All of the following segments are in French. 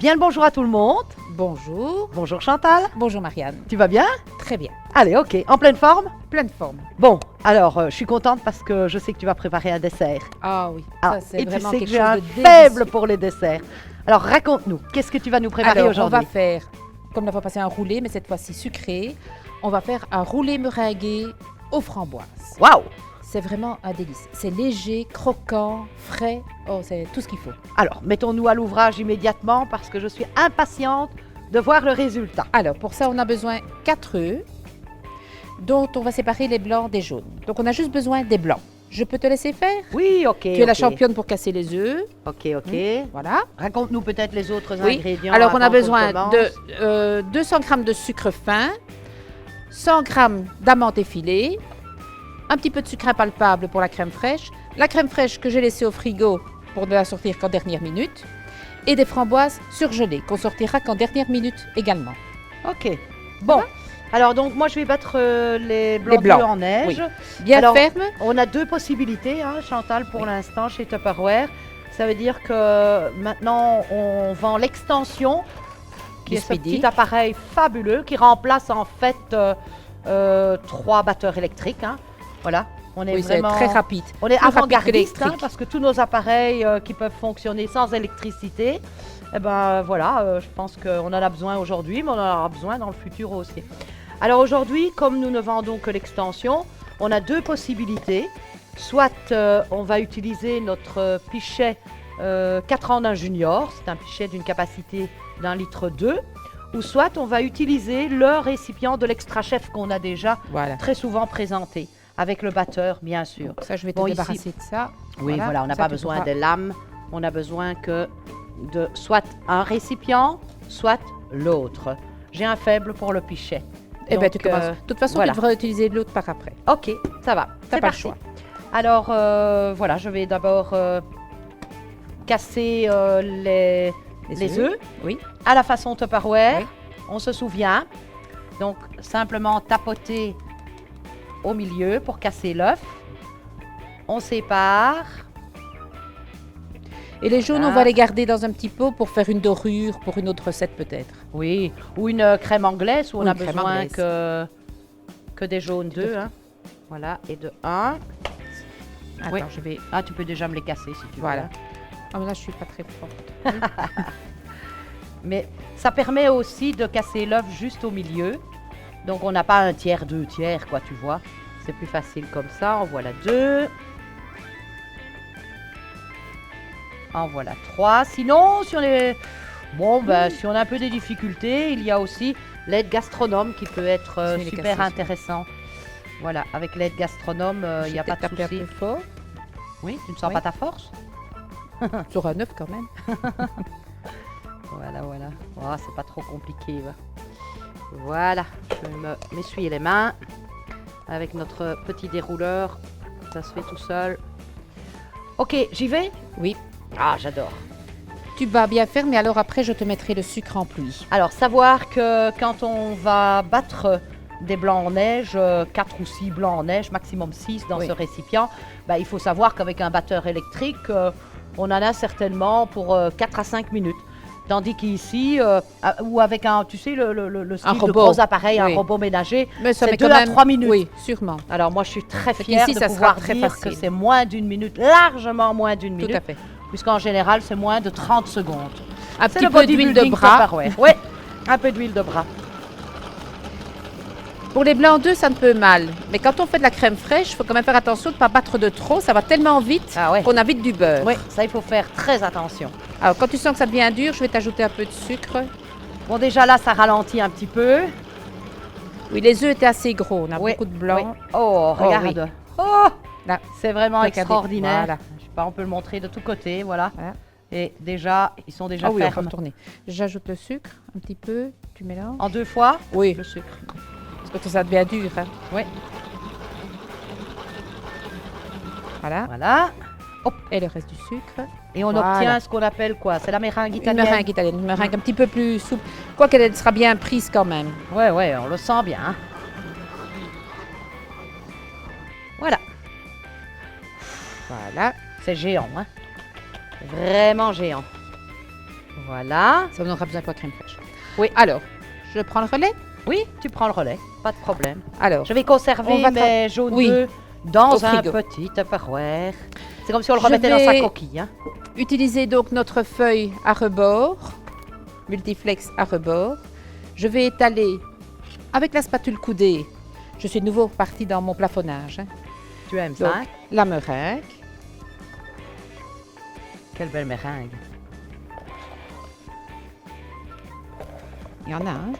Bien le bonjour à tout le monde. Bonjour. Bonjour Chantal. Bonjour Marianne. Tu vas bien? Très bien. Allez, ok. En pleine forme? Pleine forme. Bon, alors je suis contente parce que je sais que tu vas préparer un dessert. Ah oui, Ah, ça c'est et tu vraiment sais que quelque j'ai chose un de faible délicieux. pour les desserts. Alors raconte-nous, qu'est-ce que tu vas nous préparer Alors, on aujourd'hui? va faire, comme la fois passée, un roulé, mais cette fois-ci sucré. On va faire un roulé meringué aux framboises. Waouh! C'est vraiment un délice. C'est léger, croquant, frais. Oh, c'est tout ce qu'il faut. Alors, mettons-nous à l'ouvrage immédiatement parce que je suis impatiente de voir le résultat. Alors, pour ça, on a besoin 4 œufs, dont on va séparer les blancs des jaunes. Donc, on a juste besoin des blancs. Je peux te laisser faire? Oui, ok. Tu es la championne pour casser les œufs. Ok, ok. Voilà. Raconte-nous peut-être les autres Oui. ingrédients. Alors, on a avant qu'on besoin commence. de 200 g de sucre fin, 100 g d'amandes effilées, un petit peu de sucre impalpable pour la crème fraîche, la crème fraîche que j'ai laissée au frigo pour ne la sortir qu'en dernière minute, et des framboises surgelées qu'on sortira qu'en dernière minute également. Ok. Bon. Alors donc moi je vais battre les blancs blancs, d'œufs en neige. Bien Alors, ferme. On a deux possibilités, hein, Chantal, pour l'instant chez Tupperware. Ça veut dire que maintenant on vend l'extension, qui Du est ce Speedy. petit appareil fabuleux qui remplace en fait 3 batteurs électriques. Hein. Voilà. On est Oui, c'est vraiment très rapide. On est Plus rapide que avant-gardiste l'électrique. parce que tous nos appareils qui peuvent fonctionner sans électricité, eh ben voilà, je pense qu'on en a besoin aujourd'hui, mais on en aura besoin dans le futur aussi. Alors aujourd'hui, comme nous ne vendons que l'extension, on a deux possibilités. Soit on va utiliser notre pichet 4 en 1 junior, c'est un pichet d'une capacité d'1,2 litre, ou soit on va utiliser le récipient de l'extra chef qu'on a déjà Voilà. très souvent présenté, avec le batteur bien sûr. Donc ça, je vais te Bon, ici- débarrasser de ça. Oui, voilà, on n'a Ça, pas tu besoin pourras- de lames, on a besoin que de soit un récipient, soit l'autre. J'ai un faible pour le pichet. Eh bien, Donc, tu commences. De toute façon, voilà. tu devras utiliser l'autre par après. Ok, ça va. T'as C'est pas le parti. choix. Alors, voilà, je vais d'abord casser les œufs Oui. à la façon Tupperware. Oui. On se souvient. Donc, simplement tapoter au milieu pour casser l'œuf. On sépare. Et les jaunes, on Ah. va les garder dans un petit pot pour faire une dorure pour une autre recette peut-être. Oui, ou une crème anglaise où on Ou a une crème besoin anglaise. que des jaunes Tout à d'œufs. fait. Hein. Voilà, et de 1. Attends, Oui. je vais. Ah, tu peux déjà me les casser si tu Voilà. veux. Ah, mais là, je suis pas très forte. Mais ça permet aussi de casser l'œuf juste au milieu. Donc on n'a pas un tiers, 2 tiers, quoi, tu vois. C'est plus facile comme ça. En voilà 2. En voilà 3. Sinon, si on est... Bon, ben, si on a un peu des difficultés, il y a aussi l'aide gastronome qui peut être Je vais les super casser, intéressant. Voilà, avec l'aide gastronome, il n'y a J'ai pas de peut-être tapé un souci. peu fort. Oui, tu ne sens Oui. pas ta force? Sur un œuf quand même. Voilà, voilà. Oh, c'est pas trop compliqué. Va. Voilà, je vais m'essuyer les mains avec notre petit dérouleur. Ça se fait tout seul. Ok, j'y vais? Oui. Ah, j'adore. Tu bats bien ferme, mais alors après, je te mettrai le sucre en pluie. Alors, savoir que quand on va battre des blancs en neige, 4 ou 6 blancs en neige, maximum 6 dans Oui. ce récipient, bah, il faut savoir qu'avec un batteur électrique, on en a certainement pour 4 à 5 minutes. Tandis qu'ici, ou avec un, tu sais, le style de robot. gros appareil, Oui. un robot ménager, Mais ça c'est met 2 quand à même... 3 minutes. Oui, sûrement. Alors moi, je suis très Fait fière qu'ici, de ça sera pouvoir très dire facile. que c'est moins d'une minute, largement moins d'une Tout minute, à fait. puisqu'en général, c'est moins de 30 secondes. Un C'est petit le peu d'huile de bodybuilding bras. Tupperware. Oui, un peu d'huile de bras. Pour les blancs d'œufs, ça ne peut mal. Mais quand on fait de la crème fraîche, il faut quand même faire attention de ne pas battre de trop. Ça va tellement vite Ah ouais. qu'on a vite du beurre. Oui, ça, il faut faire très attention. Alors, quand tu sens que ça devient dur, je vais t'ajouter un peu de sucre. Bon, déjà là, ça ralentit un petit peu. Oui, les œufs étaient assez gros. On a Oui, beaucoup de blanc. oui. Oh, regarde. Oh, Là. c'est vraiment Regardez. extraordinaire. Voilà. Je sais pas, on peut le montrer de tous côtés, voilà. Voilà. Et déjà, ils sont déjà Ah oui, on peut fermes. retourner. J'ajoute le sucre un petit peu. Tu mélanges. En 2 fois, Oui, le sucre. parce que ça devient dur. Hein. Oui, Voilà. voilà. Et le reste du sucre. Et on Voilà. obtient ce qu'on appelle quoi? C'est la meringue Une italienne. meringue italienne. Une meringue un petit peu plus souple. Quoique elle sera bien prise quand même. Ouais, ouais, on le sent bien. Hein. Voilà. Voilà. C'est géant, hein. Vraiment géant. Voilà. Ça, on aura besoin de la crème fraîche. Oui. Alors, je prends le relais. Oui, tu prends le relais, pas de problème. Alors, Je vais conserver On va mes jaunes oui, d'œufs dans au un frigo. petit Tupperware. C'est comme si on le Je remettait dans sa vais- coquille. Hein. utiliser donc notre feuille à rebord, multiflex à rebord. Je vais étaler avec la spatule coudée. Je suis de nouveau repartie dans mon plafonnage. Hein. Tu aimes Donc, ça hein? la meringue. Quelle belle meringue. Il y en a un.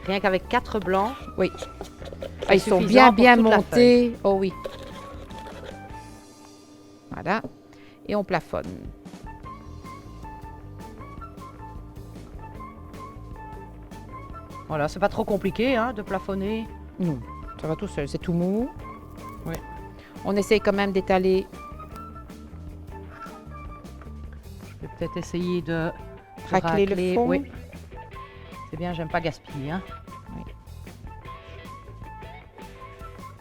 Rien qu'avavec 4 blancs. Oui. C'est Ils sont suffisant bien pour toute la montés. Oh oui. Voilà. Et on plafonne. Voilà, c'est pas trop compliqué hein, de plafonner. Non, ça va tout seul. C'est tout mou. Oui. On essaye quand même d'étaler. Je vais peut-être essayer de Racler le fond. Oui. C'est bien, j'aime pas gaspiller. Hein. Oui.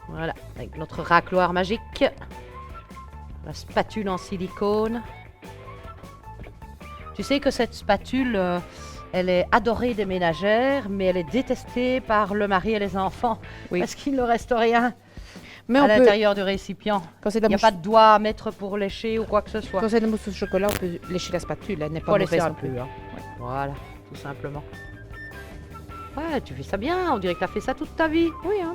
Voilà, avec notre racloir magique. La spatule en silicone. Tu sais que cette spatule, elle est adorée des ménagères, mais elle est détestée par le mari et les enfants. Oui. Parce qu'il ne reste rien Mais à on peut, l'intérieur du récipient. quand c'est Il de n'y la a pas mousse, de doigt à mettre pour lécher ou quoi que ce soit. quand c'est de la mousse au chocolat, on peut lécher la spatule. Elle n'est Faut pas laisser mauvaise un non plus. peu. Hein. Voilà, tout simplement. Ouais, tu fais ça bien. On dirait que tu as fait ça toute ta vie. Oui, hein.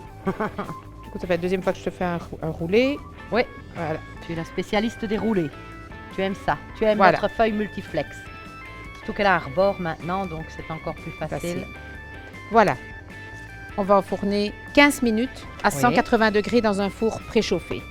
Du coup, ça fait la deuxième fois que je te fais un roulé. Oui. Voilà. Tu es la spécialiste des roulés. Tu aimes ça. Tu aimes Voilà. notre feuille multiflex. Surtout qu'elle a un rebord maintenant, donc c'est encore plus facile. Voilà. On va enfourner 15 minutes à Oui. 180 degrés dans un four préchauffé.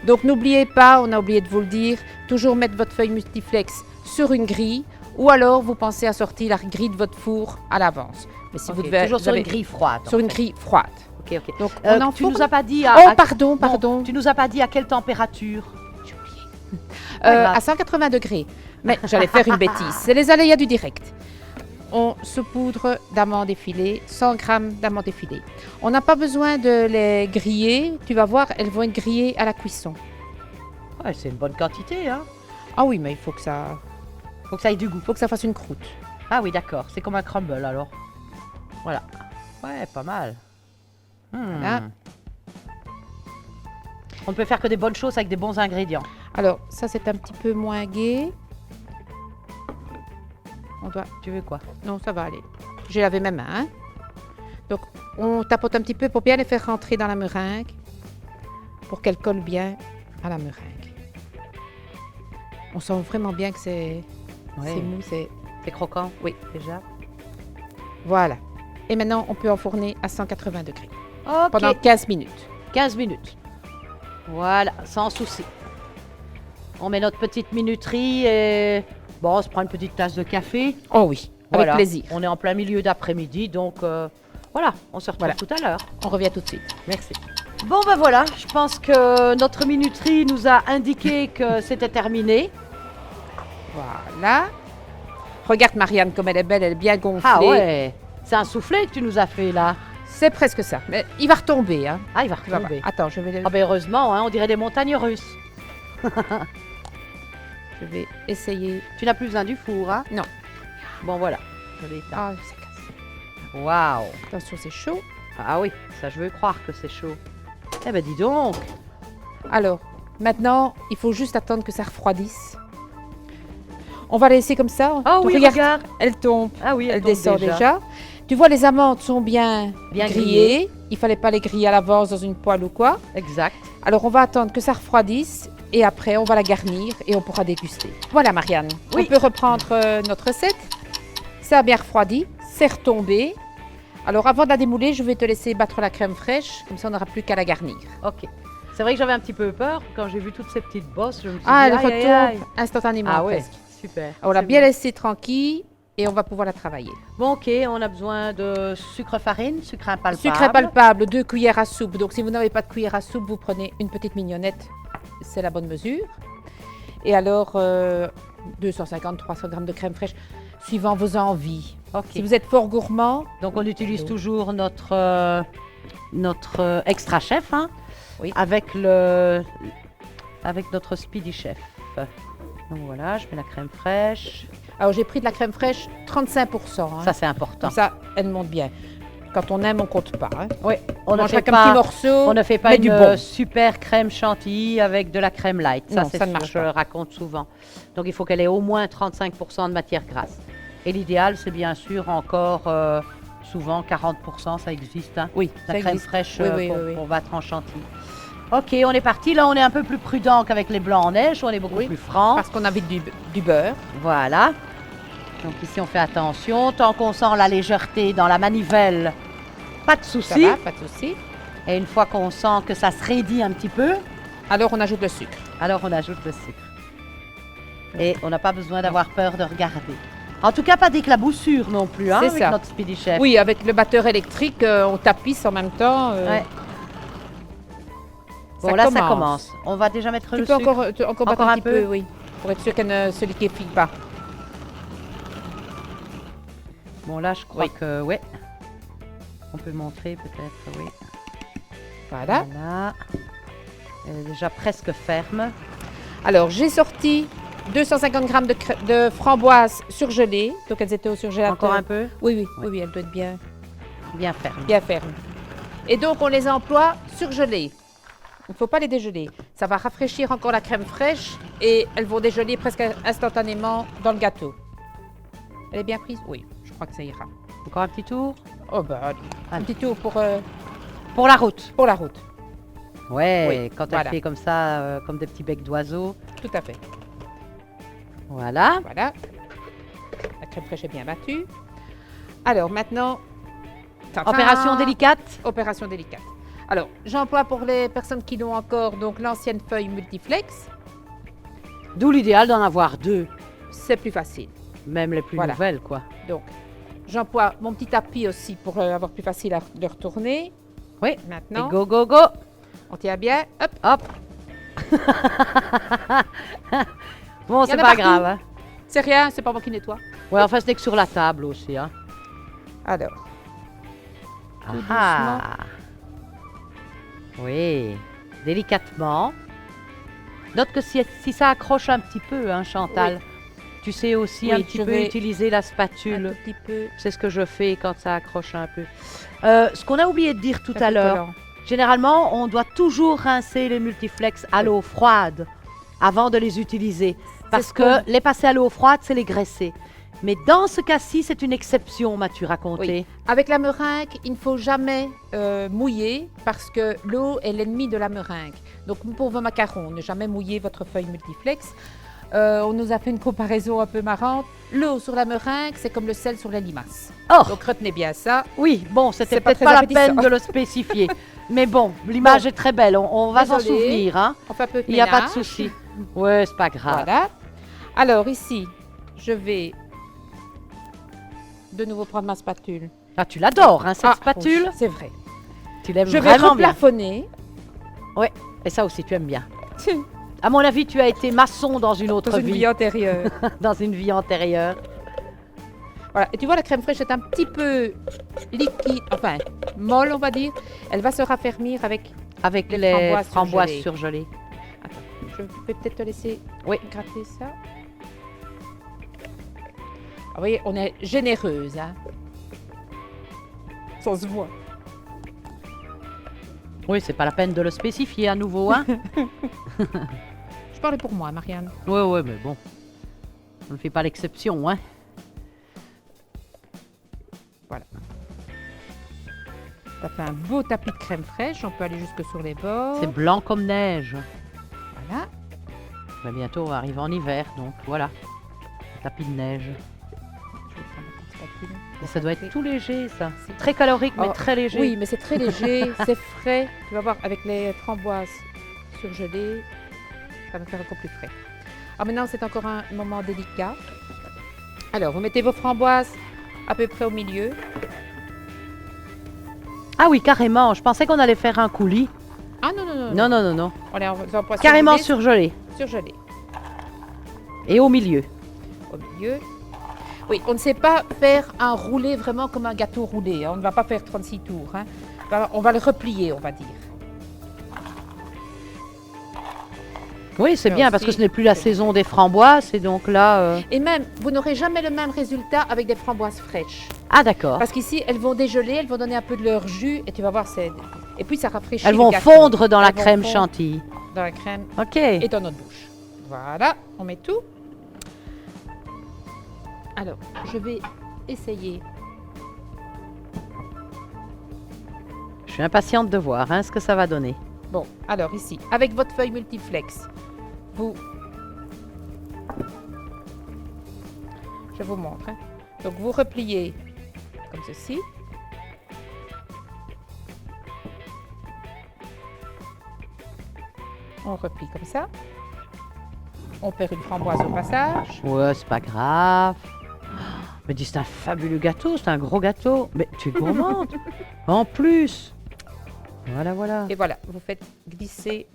Donc n'oubliez pas, on a oublié de vous le dire, toujours mettre votre feuille multiflex sur une grille ou alors vous pensez à sortir la grille de votre four à l'avance. Mais si Ok, vous devez toujours vous sur avez- une grille froide. sur une grille froide. Ok, ok. Donc Euh, on tu enfourne. nous as pas dit Oh à- pardon, non, pardon. tu nous as pas dit à quelle température. J'ai oublié. grave. À 180 degrés. Mais j'allais faire une bêtise. C'est les aléas du direct. On saupoudre d'amandes effilées, 100 g d'amandes effilées. On n'a pas besoin de les griller. Tu vas voir, elles vont être grillées à la cuisson. Ouais, c'est une bonne quantité, hein. Ah oui, mais il faut que ça Faut que ça fasse une croûte. croûte. Ah oui, d'accord. C'est comme un crumble alors. Voilà. Ouais, pas mal. Voilà. On ne peut faire que des bonnes choses avec des bons ingrédients. Alors, ça, c'est un petit peu moins gai. On doit... Tu veux quoi? Non, ça va aller. J'ai lavé mes mains. Hein. Donc, on tapote un petit peu pour bien les faire rentrer dans la meringue. Pour qu'elle colle bien à la meringue. On sent vraiment bien que c'est mou, c'est... C'est croquant? Oui. Déjà. Voilà. Et maintenant, on peut enfourner à 180 degrés Ok. pendant 15 minutes. 15 minutes. Voilà, sans souci. On met notre petite minuterie et... Bon, on se prend une petite tasse de café. Oh oui, Voilà. avec plaisir. On est en plein milieu d'après-midi, donc voilà, on se retrouve Voilà. tout à l'heure. On revient tout de suite. Merci. Bon ben voilà, je pense que notre minuterie nous a indiqué que c'était terminé. Voilà. Regarde Marianne comme elle est belle, elle est bien gonflée. Ah ouais, c'est un soufflet que tu nous as fait là. C'est presque ça. Mais il va retomber. Hein. Ah, il va Tu vas voir. retomber. Attends, je vais, Ah ben heureusement, hein, on dirait des montagnes russes. je vais essayer. Tu n'as plus besoin du four, hein? Non. Bon voilà, je l'éteins. Ah, ça casse. Waouh. Attention, c'est chaud. Ah oui, ça je veux croire que c'est chaud. Eh ben dis donc. Alors, maintenant, il faut juste attendre que ça refroidisse. On va la laisser comme ça. Ah Tu oui, regardes, regarde. elle tombe. Ah oui, Elle tombe descend déjà. Tu vois, les amandes sont bien, Bien grillées. Il fallait pas les griller à l'avance dans une poêle ou quoi. Exact. Alors, on va attendre que ça refroidisse et après, on va la garnir et on pourra déguster. Voilà, Marianne. Oui. On peut reprendre notre recette. Ça a bien refroidi, c'est retombé. Alors, avant de la démouler, je vais te laisser battre la crème fraîche. Comme ça, on n'aura plus qu'à la garnir. Ok. C'est vrai que j'avais un petit peu peur quand j'ai vu toutes ces petites bosses. Je me suis Ah, dit, elle aïe, aïe, aïe. retombe instantanément. Ah ouais, presque. super. On l'a C'est bien laissée tranquille et on va pouvoir la travailler. Bon, ok, on a besoin de sucre farine, sucre impalpable. Sucre impalpable, 2 cuillères à soupe. Donc, si vous n'avez pas de cuillère à soupe, vous prenez une petite mignonnette. C'est la bonne mesure. Et alors, 250-300 g de crème fraîche, suivant vos envies. Ok. Si vous êtes fort gourmand, Donc on utilise Allô. toujours notre extra chef, hein, Oui. avec notre speedy chef. Donc voilà, je mets la crème fraîche. Alors j'ai pris de la crème fraîche 35%. Hein. Ça, c'est important. Comme ça, elle monte bien. Quand on aime, on compte pas. Hein. Oui, On on ne mange fait avec un petit pas, morceau. on ne fait pas mais une du bon. super crème chantilly avec de la crème light. Ça, Non, c'est ça ne sûr, marche je pas. le raconte souvent. Donc, il faut qu'elle ait au moins 35% de matière grasse. Et l'idéal, c'est bien sûr encore souvent 40%, ça existe. Hein, Oui, la ça crème existe. fraîche Oui, oui, qu'on oui, oui. qu'on battre en chantilly. Ok, on est parti. Là, on est un peu plus prudent qu'avec les blancs en neige. On est beaucoup Oui, plus franc. Parce qu'on a envie du beurre. Voilà. Donc ici, on fait attention. Tant qu'on sent la légèreté dans la manivelle, pas de Ça souci. va, pas de souci. Et une fois qu'on sent que ça se raidit un petit peu, Alors on ajoute le sucre. alors on ajoute le sucre. Et on n'a pas besoin d'avoir peur de regarder. En tout cas, pas d'éclaboussure non plus, hein, C'est avec ça. notre Speedy Chef. Oui, avec le batteur électrique, on tapisse en même temps. Ouais. Bon, là, ça commence. On va déjà mettre Tu le peux sucre. encore battre Encore un un petit peu peu, oui. Pour être sûr qu'elle ne se liquéfie pas. Bon, là, je crois Oui. que, ouais. On peut montrer peut-être, oui. Voilà. Voilà. Elle est déjà presque ferme. Alors, j'ai sorti 250 grammes de framboises surgelées. Donc, elles étaient au surgélateur. Encore un peu. Oui, oui, Oui. oui, elle doit être bien, Bien ferme. bien ferme. Et donc, on les emploie surgelées. Il ne faut pas les dégeler. Ça va rafraîchir encore la crème fraîche et elles vont dégeler presque instantanément dans le gâteau. Elle est bien prise? Oui, je crois que ça ira. Encore un petit tour. Oh, bah, allez. Un Allez. petit tour Pour la route. pour la route. Ouais, Oui, quand voilà. elle fait comme ça, comme des petits becs d'oiseaux. Tout à fait. Voilà. Voilà. La crème fraîche est bien battue. Alors, maintenant... Opération délicate. Opération délicate. Alors, j'emploie pour les personnes qui l'ont encore donc l'ancienne feuille multiflex. D'où l'idéal d'en avoir deux. C'est plus facile. Même les plus Voilà. nouvelles, quoi. Donc, j'emploie mon petit tapis aussi pour avoir plus facile à le retourner. Oui. Et Maintenant, go, go, go. on tient bien. Hop, Hop. Bon, Il y c'est en a pas partout. grave. Hein. c'est rien, c'est pas moi qui nettoie. Ouais, enfin, c'est que sur la table aussi. Hein. Alors, Tout Ah. Oui. Délicatement. Note que si ça accroche un petit peu, hein, Chantal, tu sais aussi Oui, un petit je peu vais- utiliser la un spatule. tout petit peu. C'est ce que je fais quand ça accroche un peu. Ce qu'on a oublié de dire tout un à peu l'heure, collant. généralement, on doit toujours rincer les multiflex à l'eau froide avant de les utiliser. Parce ce que qu'on- les passer à l'eau froide, c'est les graisser. Mais dans ce cas-ci, c'est une exception, m'as-tu raconté. Avec la meringue, il ne faut jamais mouiller parce que l'eau est l'ennemi de la meringue. Donc pour vos macarons, ne jamais mouiller votre feuille multiflex. On nous a fait une comparaison un peu marrante. L'eau sur la meringue, c'est comme le sel sur les limaces. Oh, Donc retenez bien ça. oui, bon, c'était c'est pas peut-être très pas la appétissant. peine de le spécifier. Mais bon, l'image est très belle, on va s'en Désolée. souvenir. Hein. On fait un peu de Il n'y a pas de ménage. souci. Ouais, c'est pas grave. Voilà. Alors ici, je vais de nouveau prendre ma spatule. Ah, tu l'adores, hein, cette Ah, spatule. oui, c'est vrai. Tu l'aimes Je vais vraiment bien. replafonner. Et ça aussi, tu aimes bien. À mon avis, tu as été maçon dans une autre Dans une vie, vie antérieure. dans une vie antérieure. Voilà. Et tu vois, la crème fraîche est un petit peu liquide, enfin molle, on va dire. Elle va se raffermir avec. Avec Les les framboises framboises surgelées. surgelées. Je vais peut-être te laisser Oui. gratter ça. Ah, vous voyez, on est généreuse, hein. Ça se voit. Oui, c'est pas la peine de le spécifier à nouveau, hein. Je parlais pour moi, Marianne. Ouais, mais bon. On ne fait pas l'exception, hein. Ça fait un beau tapis de crème fraîche. On peut aller jusque sur les bords. C'est blanc comme neige. Voilà. Mais bientôt, on va arriver en hiver, donc voilà. Tapis de neige. Je vais prendre la petite spatule. Et ça doit être tout léger, ça. C'est- Très calorique, mais Oh, très léger. Oui, mais c'est très léger, c'est frais. Tu vas voir, avec les framboises surgelées, ça va faire encore plus frais. Alors maintenant, c'est encore un moment délicat. Alors, vous mettez vos framboises à peu près au milieu. Ah oui, carrément. Je pensais qu'on allait faire un coulis. Ah non, non, non. Non, non, non, non. On les emploie Carrément surgelées. surgelé. Surgelées. Et au milieu. Au milieu. Oui, on ne sait pas faire un roulé vraiment comme un gâteau roulé, hein. On ne va pas faire 36 tours, hein. On va le replier, on va dire. Oui, c'est Mais bien parce que aussi, ce n'est plus la c'est- saison des framboises et donc là... Et même, vous n'aurez jamais le même résultat avec des framboises fraîches. Ah d'accord. Parce qu'ici, elles vont dégeler, elles vont donner un peu de leur jus et tu vas voir, et puis ça rafraîchit. Elles le vont gâteau. fondre dans la Elles vont crème fondre chantilly. Dans la crème Ok. et dans notre bouche. Voilà, on met tout. Alors, je vais essayer. Je suis impatiente de voir hein, ce que ça va donner. Bon, alors ici, avec votre feuille multiflex, je vous montre. Hein. Donc, vous repliez comme ceci. On replie comme ça. On perd une framboise au passage. Ouais, c'est pas grave. Mais dis, c'est un fabuleux gâteau, c'est un gros gâteau. Mais tu es gourmande. En plus. Voilà, voilà. Et voilà, vous faites glisser.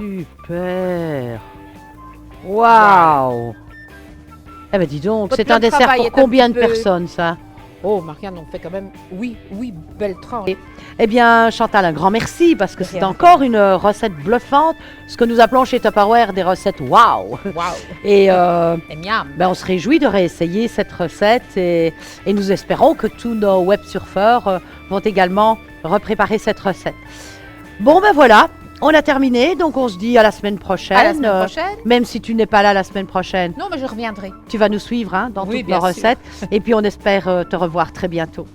Super. Waouh. Eh ben dis donc, Votre c'est un plan de dessert travail pour est un combien de petit peu- personnes ça? Oh, Marianne, on fait quand même, oui, belle tranche. Eh bien, Chantal, un grand merci parce que c'est Rien. encore une recette bluffante, ce que nous appelons chez Tupperware des recettes waouh. Waouh, Et et miam. ben, on se réjouit de réessayer cette recette et nous espérons que tous nos web surfeurs vont également repréparer cette recette. Bon, ben voilà, on a terminé, donc on se dit à la semaine prochaine. À la semaine prochaine. Même si tu n'es pas là la semaine prochaine, Non, mais je reviendrai. tu vas nous suivre hein, dans Oui, toutes bien nos sûr. recettes. Et puis on espère te revoir très bientôt.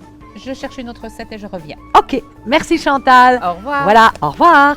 Je cherche une autre recette et je reviens. Ok, merci Chantal. Au revoir. Voilà, au revoir.